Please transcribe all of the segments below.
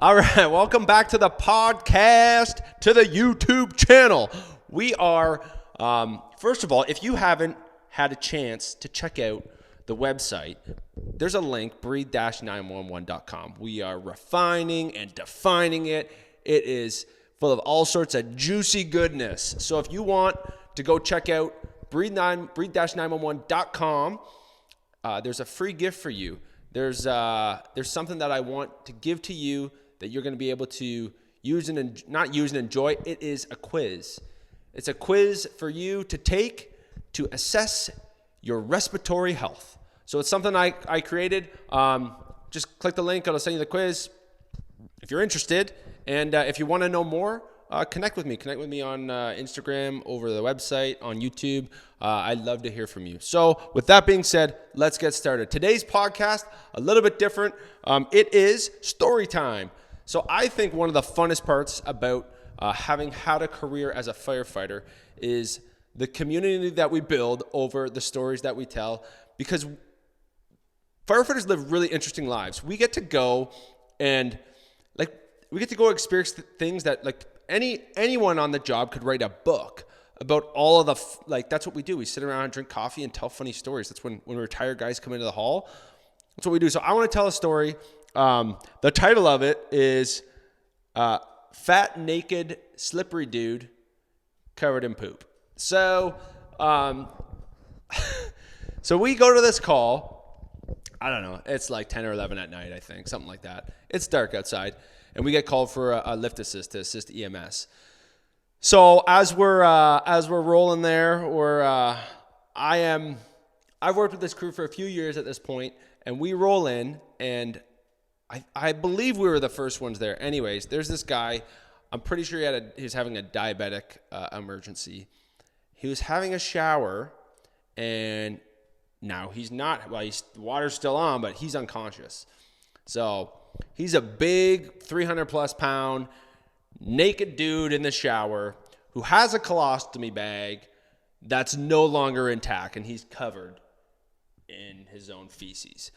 All right, welcome back to the podcast, to the YouTube channel. We are, first of all, if you haven't had a chance to check out the website, there's a link, breathe-911.com. We are refining and defining it. It is full of all sorts of juicy goodness. So if you want to go check out breathe-911.com, there's a free gift for you. There's something that I want to give to you that you're going to be able to use and not use and enjoy. It is a quiz. It's a quiz for you to take to assess your respiratory health. So it's something I created. Just click the link. It'll send you the quiz if you're interested. And if you want to know more, connect with me. Connect with me on Instagram, over the website, on YouTube. I'd love to hear from you. So with that being said, let's get started. Today's podcast, a little bit different. It is story time. So I think one of the funnest parts about having had a career as a firefighter is the community that we build over the stories that we tell, because firefighters live really interesting lives. We get to go and we get to go experience things that anyone on the job could write a book about. All of the that's what we do. We sit around and drink coffee and tell funny stories. That's when retired guys come into the hall. That's what we do. So I want to tell a story. The title of it is Fat, Naked, Slippery Dude Covered in Poop. So so we go to this call. I don't know. It's like 10 or 11 at night, I think, something like that. It's dark outside. And we get called for a lift assist to assist EMS. So as we're rolling there, I've worked with this crew for a few years at this point, and we roll in, and I believe we were the first ones there. Anyways, there's this guy. I'm pretty sure he was having a diabetic emergency. He was having a shower, and now he's not. Well, the water's still on, but he's unconscious. So he's a big 300-plus pound naked dude in the shower who has a colostomy bag that's no longer intact, and he's covered in his own feces.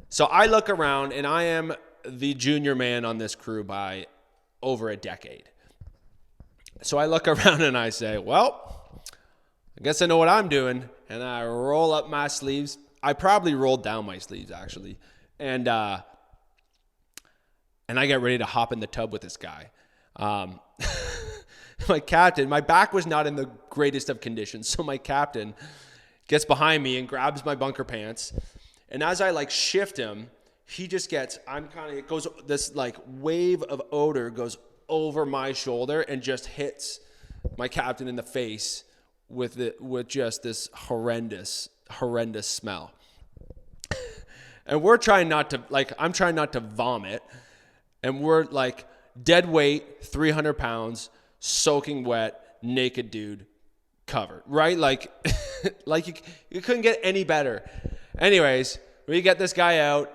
So I look around, and I am the junior man on this crew by over a decade. So I look around and I say, well, I guess I know what I'm doing. And I roll up my sleeves. I probably rolled down my sleeves, actually. And I get ready to hop in the tub with this guy. My captain, my back was not in the greatest of conditions. So my captain gets behind me and grabs my bunker pants. And as I shift him, he just gets, it goes, this wave of odor goes over my shoulder and just hits my captain in the face with just this horrendous smell. And we're trying not to, I'm trying not to vomit. And we're dead weight, 300 pounds, soaking wet, naked dude, covered, right? You couldn't get any better. Anyways, we get this guy out.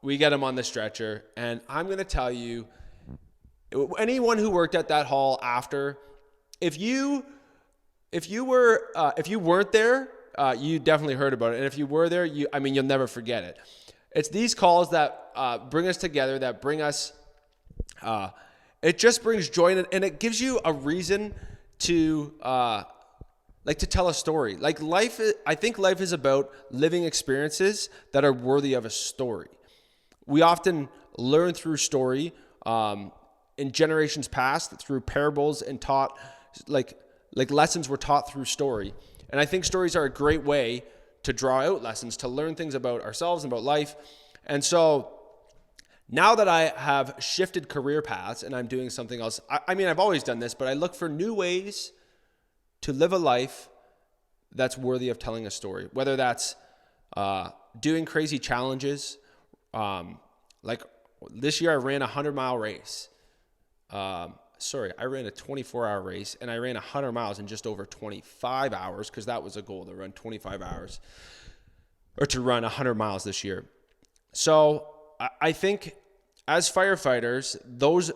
We get him on the stretcher. And I'm going to tell you, anyone who worked at that hall after, if you weren't there, you definitely heard about it. And if you were there, you'll never forget it. It's these calls that bring us together, that bring us, it just brings joy, and it gives you a reason to tell a story. I think life is about living experiences that are worthy of a story. We often learn through story, in generations past, through parables, and taught, lessons were taught through story. And I think stories are a great way to draw out lessons, to learn things about ourselves and about life. And so now that I have shifted career paths and I'm doing something else, I've always done this, but I look for new ways to live a life that's worthy of telling a story. Whether that's doing crazy challenges, this year I ran a 100-mile race. I ran a 24-hour race, and I ran 100 miles in just over 25 hours, because that was a goal, to run 25 hours, or to run 100 miles this year. So I think as firefighters, those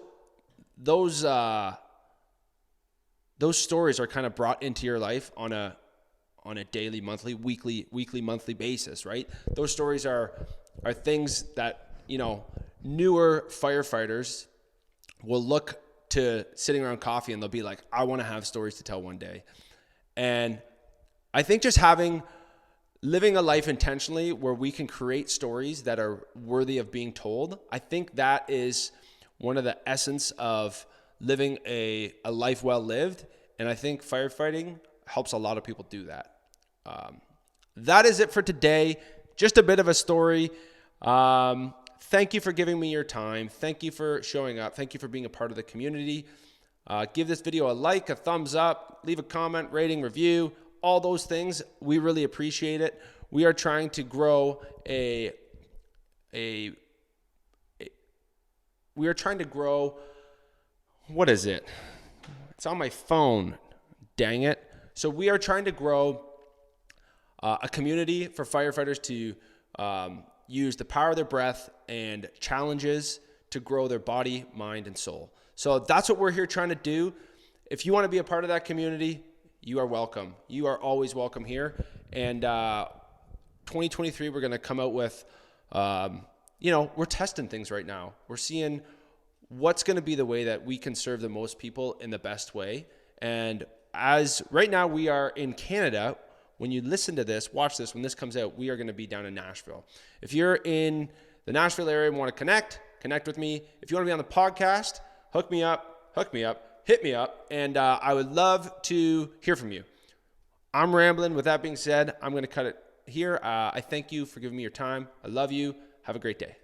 stories are kind of brought into your life on a daily, monthly, weekly, monthly basis, right? Those stories are things that, newer firefighters will look to sitting around coffee and they'll be like, I want to have stories to tell one day. And I think just living a life intentionally where we can create stories that are worthy of being told, I think that is one of the essence of living a life well lived. And I think firefighting helps a lot of people do that. That is it for today. Just a bit of a story. Thank you for giving me your time. Thank you for showing up. Thank you for being a part of the community. Give this video a like, a thumbs up, leave a comment, rating, review, all those things. We really appreciate it. We are trying to grow what is it? It's on my phone. Dang it. So we are trying to grow a community for firefighters to use the power of their breath and challenges to grow their body, mind, and soul. So that's what we're here trying to do. If you want to be a part of that community, you are welcome. You are always welcome here. And 2023, we're going to come out with, we're testing things right now. We're seeing what's going to be the way that we can serve the most people in the best way. And as right now we are in Canada, when you listen to this, watch this, when this comes out, we are going to be down in Nashville. If you're in the Nashville area and want to connect with me. If you want to be on the podcast, hook me up, hit me up, and I would love to hear from you. I'm rambling. With that being said, I'm going to cut it here. I thank you for giving me your time. I love you. Have a great day.